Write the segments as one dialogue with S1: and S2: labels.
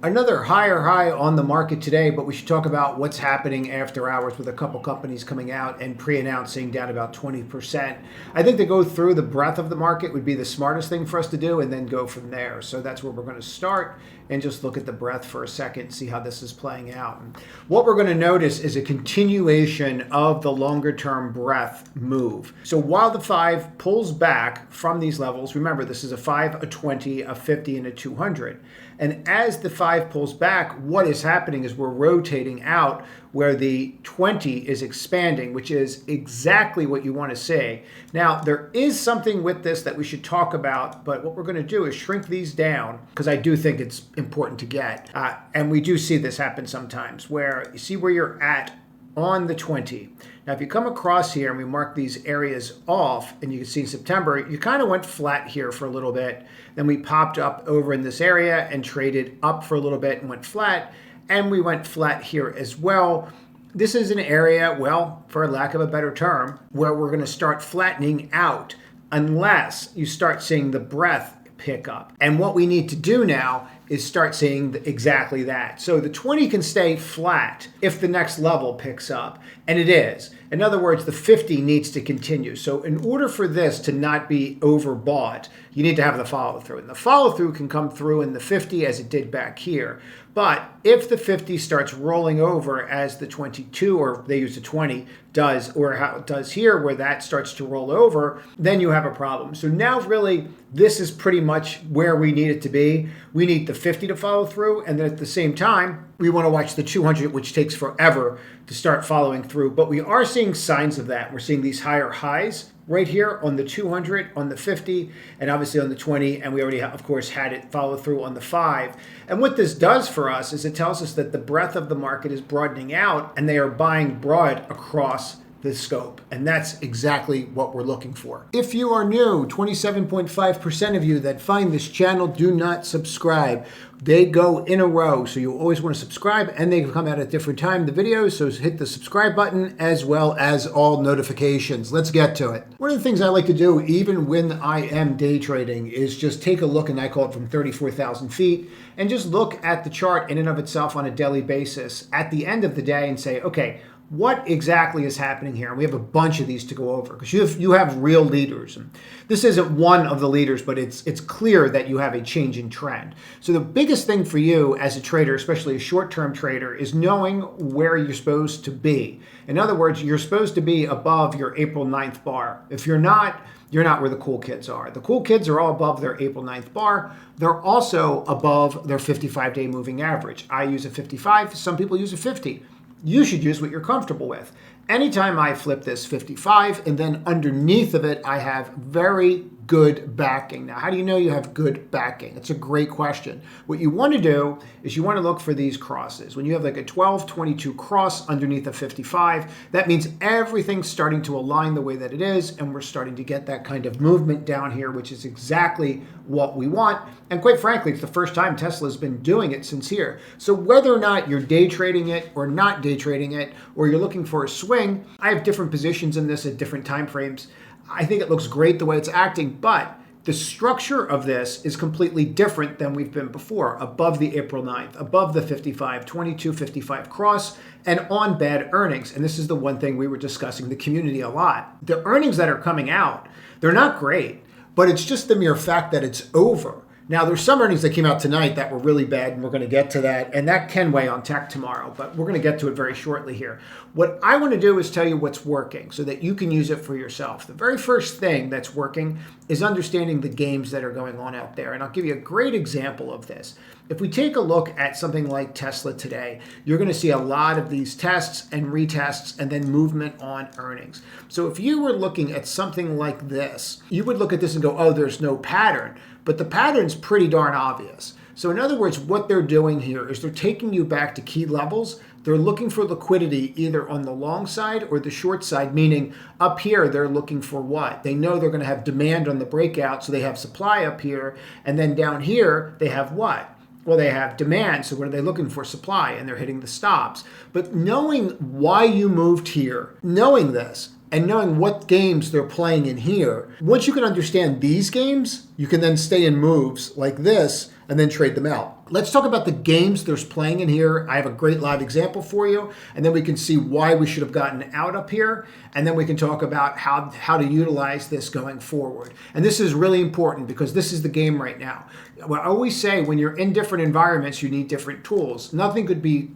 S1: Another higher high on the market today, but we should talk about what's happening after hours with a couple companies coming out and pre-announcing down about 20%. I think to go through the breadth of the market would be the smartest thing for us to do and then go from there. So that's where we're going to start and just look at the breadth for a second, see how this is playing out. And what we're going to notice is a continuation of the longer term breadth move. So while the 5 pulls back from these levels, remember this is a 5, a 20, a 50, and a 200. And as the 5 pulls back, what is happening is we're rotating out where the 20 is expanding, which is exactly what you want to see. Now, there is something with this that we should talk about, but what we're going to do is shrink these down because I do think it's important to get. And we do see this happen sometimes where you see where you're at on the 20. Now, if you come across here and we mark these areas off, and you can see in September, you kind of went flat here for a little bit. Then we popped up over in this area and traded up for a little bit and went flat. And we went flat here as well. This is an area, well, for lack of a better term, where we're going to start flattening out unless you start seeing the breadth pick up. And what we need to do now is start seeing exactly that. So the 20 can stay flat if the next level picks up, and it is. In other words, the 50 needs to continue. So in order for this to not be overbought, you need to have the follow through. And the follow through can come through in the 50 as it did back here. But if the 50 starts rolling over as the 22, or they use the 20, does, or how it does here, where that starts to roll over, then you have a problem. So now really, this is pretty much where we need it to be. We need the 50 to follow through, and then at the same time, we want to watch the 200, which takes forever to start following through. But we are seeing signs of that. We're seeing these higher highs right here on the 200, on the 50, and obviously on the 20, and we already, of course, had it follow through on the 5. And what this does for us is it tells us that the breadth of the market is broadening out, and they are buying broad across the scope. And that's exactly what we're looking for. If you are new, 27.5% of you that find this channel do not subscribe. They go in a row, so you always want to subscribe, and they come out at different time, the videos, so hit the subscribe button as well as all notifications. Let's get to it. One of the things I like to do, even when I am day trading, is just take a look, and I call it from 34,000 feet, and just look at the chart in and of itself on a daily basis at the end of the day and say, okay, what exactly is happening here? And we have a bunch of these to go over because you have real leaders. And this isn't one of the leaders, but it's clear that you have a change in trend. So the biggest thing for you as a trader, especially a short-term trader, is knowing where you're supposed to be. In other words, you're supposed to be above your April 9th bar. If you're not where the cool kids are. The cool kids are all above their April 9th bar. They're also above their 55-day moving average. I use a 55. Some people use a 50. You should use what you're comfortable with. Anytime I flip this 55 and then underneath of it, I have very good backing. Now, how do you know you have good backing? It's a great question. What you want to do is you want to look for these crosses. When you have like a 12-22 cross underneath a 55, that means everything's starting to align the way that it is, and we're starting to get that kind of movement down here, which is exactly what we want. And quite frankly, it's the first time Tesla's been doing it since here. So whether or not you're day trading it or not day trading it, or you're looking for a swing, I have different positions in this at different time frames. I think it looks great the way it's acting, but the structure of this is completely different than we've been before, above the April 9th, above the 55, 22, 55 cross, and on bad earnings. And this is the one thing we were discussing the community a lot. The earnings that are coming out, they're not great, but it's just the mere fact that it's over. Now, there's some earnings that came out tonight that were really bad, and we're going to get to that, and that can weigh on tech tomorrow, but we're going to get to it very shortly here. What I want to do is tell you what's working so that you can use it for yourself. The very first thing that's working is understanding the games that are going on out there, and I'll give you a great example of this. If we take a look at something like Tesla today, you're going to see a lot of these tests and retests and then movement on earnings. So if you were looking at something like this, you would look at this and go, oh, there's no pattern. But the pattern's pretty darn obvious. So in other words, what they're doing here is they're taking you back to key levels. They're looking for liquidity either on the long side or the short side, meaning up here, they're looking for what? They know they're going to have demand on the breakout, so they have supply up here. And then down here, they have what? Well, they have demand, so what are they looking for? Supply, and they're hitting the stops. But knowing why you moved here, knowing this, and knowing what games they're playing in here, once you can understand these games, you can then stay in moves like this and then trade them out. Let's talk about the games there's playing in here. I have a great live example for you, and then we can see why we should have gotten out up here, and then we can talk about how to utilize this going forward. And this is really important because this is the game right now. I always say when you're in different environments, you need different tools. Nothing could be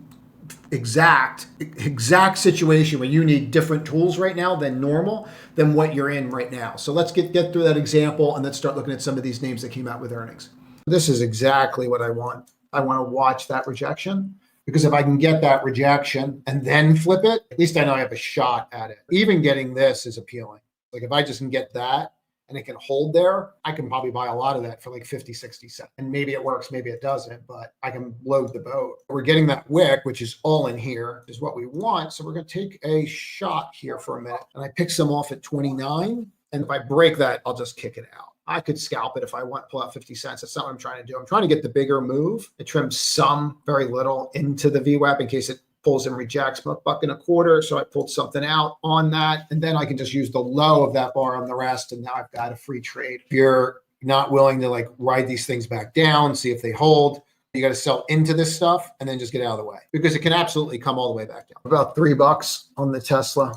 S1: exact situation where you need different tools right now than normal than what you're in right now. So let's get through that example and let's start looking at some of these names that came out with earnings. This is exactly what I want. I want to watch that rejection, because if I can get that rejection and then flip it, at least I know I have a shot at it. Even getting this is appealing. Like if I just can get that and it can hold there, I can probably buy a lot of that for like 50, 60 cents. And maybe it works, maybe it doesn't, but I can load the boat. We're getting that wick, which is all in here, is what we want. So we're going to take a shot here for a minute. And I pick some off at 29. And if I break that, I'll just kick it out. I could scalp it if I want, pull out 50 cents. That's not what I'm trying to do. I'm trying to get the bigger move. It trims some, very little, into the VWAP in case it pulls and rejects $1.25. So I pulled something out on that. And then I can just use the low of that bar on the rest. And now I've got a free trade. If you're not willing to like ride these things back down, see if they hold, you got to sell into this stuff and then just get out of the way, because it can absolutely come all the way back down. About $3 on the Tesla.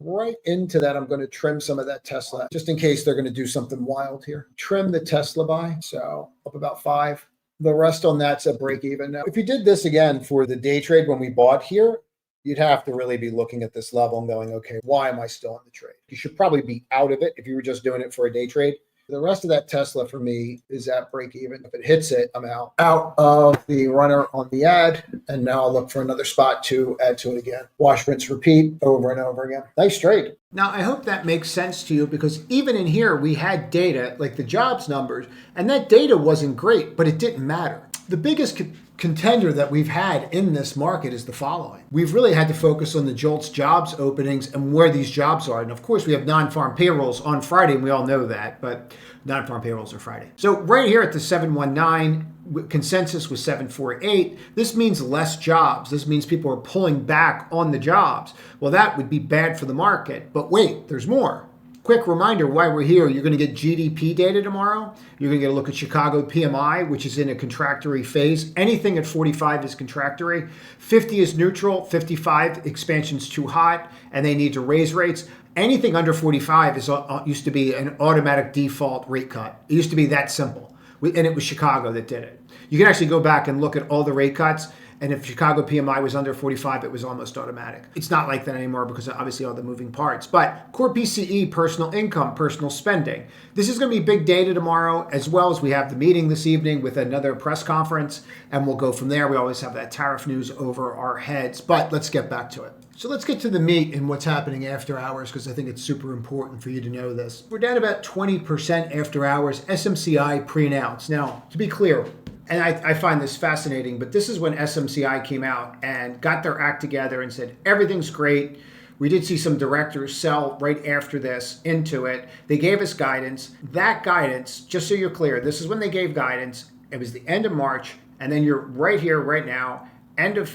S1: Right into that, I'm going to trim some of that Tesla just in case they're going to do something wild here. Trim the Tesla buy, so up about 5. The rest on that's a break even. Now, if you did this again for the day trade when we bought here, you'd have to really be looking at this level and going, okay, why am I still in the trade? You should probably be out of it if you were just doing it for a day trade. The rest of that Tesla for me is at break even. If it hits it, I'm out of the runner on the ad. And now I'll look for another spot to add to it again. Wash, rinse, repeat over and over again. Nice trade. Now, I hope that makes sense to you, because even in here, we had data like the jobs numbers, and that data wasn't great, but it didn't matter. The biggest contender that we've had in this market is the following. We've really had to focus on the JOLTS jobs openings and where these jobs are. And of course, we have non-farm payrolls on Friday, and we all know that, but non-farm payrolls are Friday. So right here at the 719, consensus was 748. This means less jobs. This means people are pulling back on the jobs. Well, that would be bad for the market. But wait, there's more. Quick reminder why we're here. You're going to get GDP data tomorrow. You're going to get a look at Chicago PMI, which is in a contractory phase. Anything at 45 is contractory. 50 is neutral. 55, expansion's too hot, and they need to raise rates. Anything under 45 is used to be an automatic default rate cut. It used to be that simple. And it was Chicago that did it. You can actually go back and look at all the rate cuts. And if Chicago PMI was under 45, it was almost automatic. It's not like that anymore because of obviously all the moving parts. But core PCE, personal income, personal spending. This is going to be big data tomorrow, as well as we have the meeting this evening with another press conference. And we'll go from there. We always have that tariff news over our heads. But let's get back to it. So let's get to the meat and what's happening after hours, because I think it's super important for you to know this. We're down about 20% after hours, SMCI pre-announced. Now, to be clear, and I find this fascinating, but this is when SMCI came out and got their act together and said, everything's great. We did see some directors sell right after this into it. They gave us guidance. That guidance, just so you're clear, this is when they gave guidance. It was the end of March, and then you're right here, right now, end of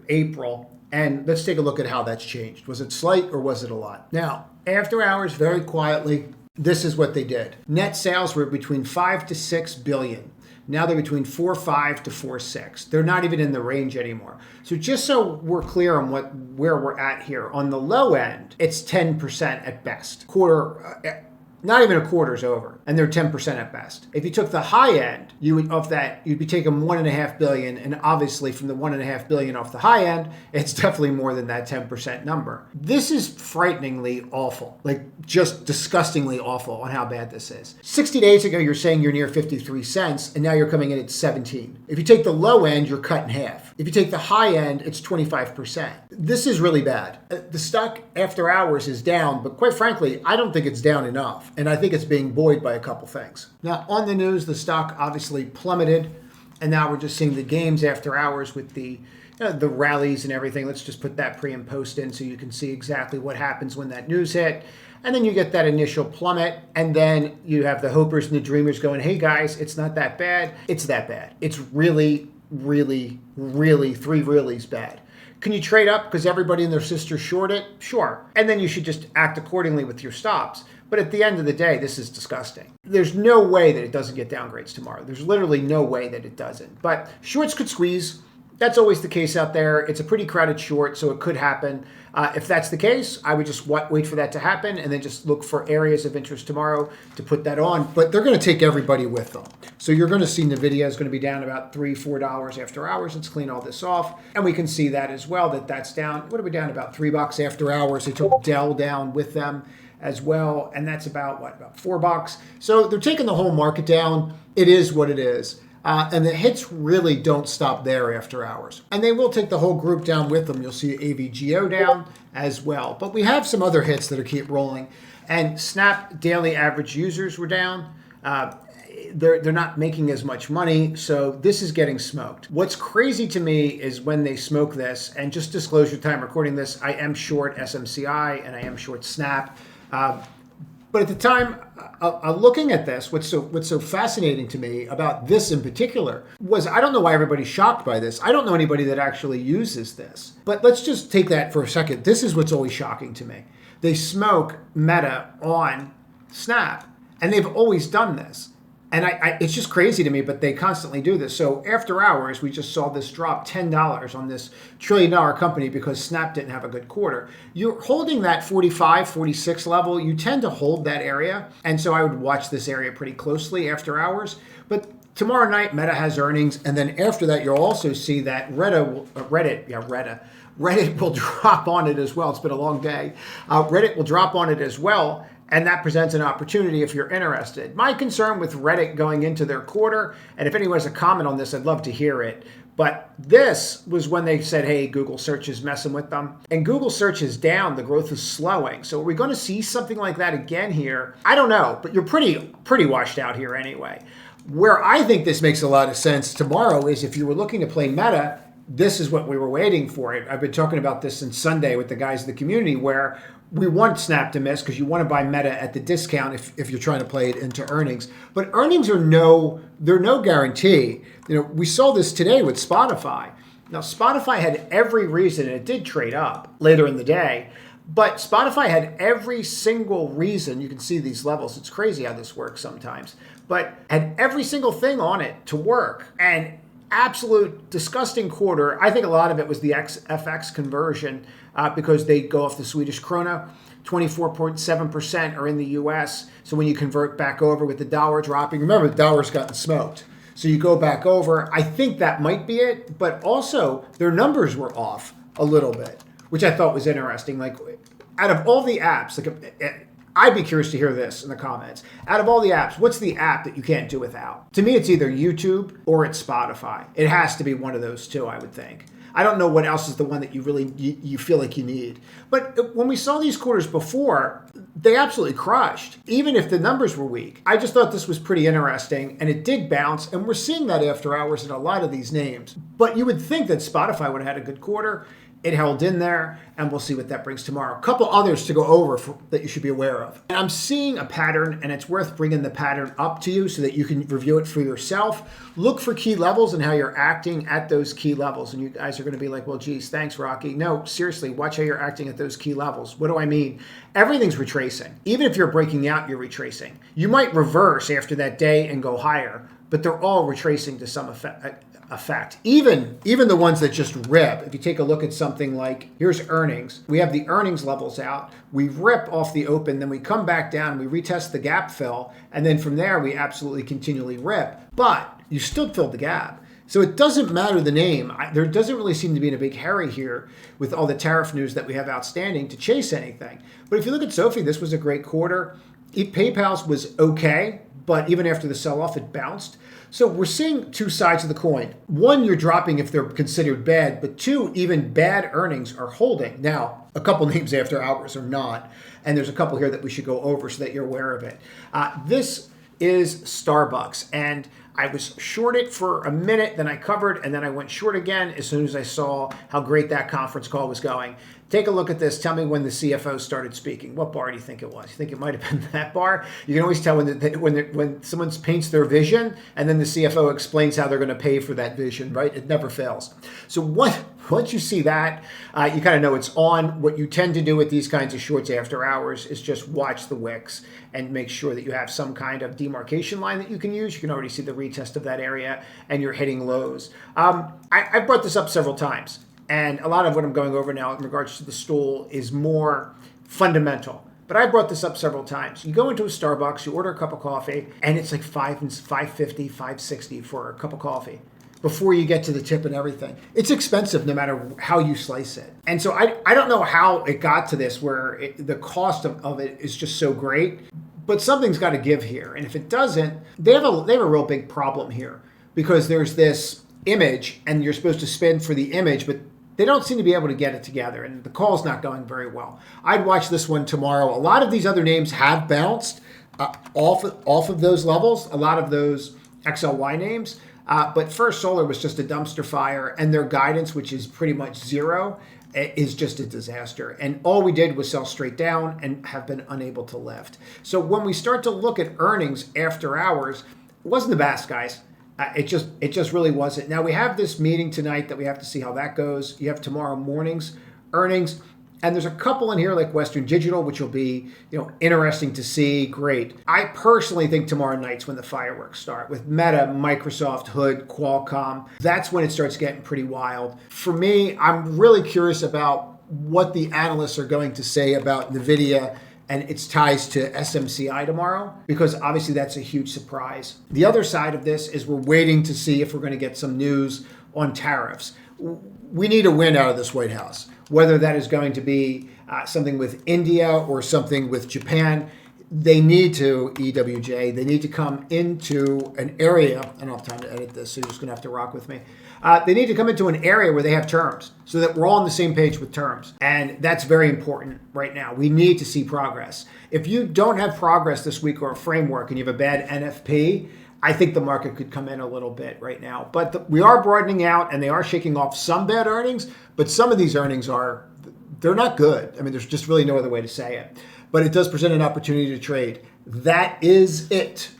S1: April. And let's take a look at how that's changed. Was it slight or was it a lot? Now, after hours, very quietly, this is what they did. Net sales were between 5 to 6 billion. Now they're between 4.5 to 4.6. They're not even in the range anymore. So just so we're clear on where we're at here, on the low end, it's 10% at best. Not even a quarter's over, and they're 10% at best. If you took the high end, you'd be taking 1.5 billion, and obviously from the 1.5 billion off the high end, it's definitely more than that 10% number. This is frighteningly awful, like just disgustingly awful on how bad this is. 60 days ago, you're saying you're near 53 cents, and now you're coming in at 17. If you take the low end, you're cut in half. If you take the high end, it's 25%. This is really bad. The stock after hours is down, but quite frankly, I don't think it's down enough. And I think it's being buoyed by a couple things. Now, on the news, the stock obviously plummeted, and now we're just seeing the games after hours with the rallies and everything. Let's just put that pre and post in so you can see exactly what happens when that news hit. And then you get that initial plummet, and then you have the hopers and the dreamers going, hey guys, it's not that bad. It's that bad. It's really, really, really, 3 reallys bad. Can you trade up because everybody and their sister short it? Sure. And then you should just act accordingly with your stops. But at the end of the day, this is disgusting. There's no way that it doesn't get downgrades tomorrow. There's literally no way that it doesn't. But shorts could squeeze. That's always the case out there. It's a pretty crowded short, so it could happen. If that's the case, I would just wait for that to happen and then just look for areas of interest tomorrow to put that on. But they're going to take everybody with them. So you're going to see NVIDIA is going to be down about $3, $4 after hours. Let's clean all this off. And we can see that as well, that's down. What are we down? About $3 after hours. They took Dell down with them as well. And that's about, about $4. So they're taking the whole market down. It is what it is. And the hits really don't stop there after hours. And they will take the whole group down with them. You'll see AVGO down as well. But we have some other hits that are keep rolling. And Snap daily average users were down. They're not making as much money, so this is getting smoked. What's crazy to me is when they smoke this, and just disclosure time recording this, I am short SMCI and I am short Snap. But at the time, looking at this, what's so fascinating to me about this in particular was I don't know why everybody's shocked by this. I don't know anybody that actually uses this. But let's just take that for a second. This is what's always shocking to me. They smoke Meta on Snap, and they've always done this. And it's just crazy to me, but they constantly do this. So after hours, we just saw this drop $10 on this trillion-dollar company because Snap didn't have a good quarter. You're holding that 45, 46 level. You tend to hold that area. And so I would watch this area pretty closely after hours. But tomorrow night, Meta has earnings. And then after that, you'll also see that Reddit will drop on it as well. It's been a long day. Reddit will drop on it as well. And that presents an opportunity if you're interested. My concern with Reddit going into their quarter, and if anyone has a comment on this, I'd love to hear it. But this was when they said, hey, Google search is messing with them. And Google search is down. The growth is slowing. So are we going to see something like that again here? I don't know, but you're pretty washed out here anyway. Where I think this makes a lot of sense tomorrow is if you were looking to play Meta, this is what we were waiting for. I've been talking about this since Sunday with the guys in the community where we want Snap to miss because you want to buy Meta at the discount if you're trying to play it into earnings. But earnings are no guarantee. We saw this today with Spotify. Now, Spotify had every reason, and it did trade up later in the day, but Spotify had every single reason. You can see these levels. It's crazy how this works sometimes. But had every single thing on it to work. And absolute disgusting quarter. I think a lot of it was the FX conversion because they go off the Swedish krona. 24.7% are in the US. So when you convert back over with the dollar dropping, remember the dollar's gotten smoked. So you go back over. I think that might be it. But also their numbers were off a little bit, which I thought was interesting. Like out of all the apps, I'd be curious to hear this in the comments. Out of all the apps, what's the app that you can't do without? To me, it's either YouTube or it's Spotify. It has to be one of those two, I would think. I don't know what else is the one that you really you feel like you need. But when we saw these quarters before, they absolutely crushed, even if the numbers were weak. I just thought this was pretty interesting, and it did bounce, and we're seeing that after hours in a lot of these names. But you would think that Spotify would have had a good quarter. It held in there, and we'll see what that brings tomorrow. A couple others to go over that you should be aware of. And I'm seeing a pattern, and it's worth bringing the pattern up to you so that you can review it for yourself. Look for key levels and how you're acting at those key levels. And you guys are going to be like, well, geez, thanks, Rocky. No, seriously, watch how you're acting at those key levels. What do I mean? Everything's retracing. Even if you're breaking out, you're retracing. You might reverse after that day and go higher, but they're all retracing to some effect. Even the ones that just rip. If you take a look at something like, here's earnings. We have the earnings levels out. We rip off the open, then we come back down, we retest the gap fill, and then from there we absolutely continually rip. But you still filled the gap. So it doesn't matter the name. There doesn't really seem to be in a big hurry here with all the tariff news that we have outstanding to chase anything. But if you look at Sophie, this was a great quarter. PayPal's was okay, but even after the sell-off, it bounced. So we're seeing two sides of the coin. One, you're dropping if they're considered bad, but two, even bad earnings are holding. Now, a couple names after hours are not, and there's a couple here that we should go over so that you're aware of it. This is Starbucks, and I was short it for a minute, then I covered, and then I went short again as soon as I saw how great that conference call was going. Take a look at this. Tell me when the CFO started speaking. What bar do you think it was? You think it might have been that bar? You can always tell when someone paints their vision and then the CFO explains how they're going to pay for that vision, right? It never fails. So what once you see that, you kind of know it's on. What you tend to do with these kinds of shorts after hours is just watch the wicks and make sure that you have some kind of demarcation line that you can use. You can already see the retest of that area and you're hitting lows. I've brought this up several times, and a lot of what I'm going over now in regards to the stool is more fundamental. But I brought this up several times. You go into a Starbucks, you order a cup of coffee, and it's like $5.50, $5.60 for a cup of coffee before you get to the tip and everything. It's expensive no matter how you slice it. And so I don't know how it got to this where the cost of it is just so great, but something's got to give here. And if it doesn't, they have a real big problem here, because there's this image and you're supposed to spend for the image, but they don't seem to be able to get it together, and the call's not going very well. I'd watch this one tomorrow. A lot of these other names have bounced off of those levels, a lot of those XLY names, but First Solar was just a dumpster fire, and their guidance, which is pretty much zero, is just a disaster. And all we did was sell straight down and have been unable to lift. So when we start to look at earnings after hours, it wasn't the best, guys. It just really wasn't. Now we have this meeting tonight that we have to see how that goes. You have tomorrow morning's earnings, and there's a couple in here like Western Digital, which will be interesting to see. Great. I personally think tomorrow night's when the fireworks start with Meta, Microsoft, Hood, Qualcomm. That's when it starts getting pretty wild. For me, I'm really curious about what the analysts are going to say about NVIDIA and its ties to SMCI tomorrow, because obviously that's a huge surprise. The other side of this is we're waiting to see if we're going to get some news on tariffs. We need a win out of this White House, whether that is going to be something with India or something with Japan. They need to, EWJ, they need to come into an area, I don't have time to edit this, so you're just gonna have to rock with me. They need to come into an area where they have terms so that we're all on the same page with terms. And that's very important right now. We need to see progress. If you don't have progress this week or a framework and you have a bad NFP, I think the market could come in a little bit right now. But we are broadening out and they are shaking off some bad earnings, but some of these earnings they're not good. I mean, there's just really no other way to say it. But it does present an opportunity to trade. That is it.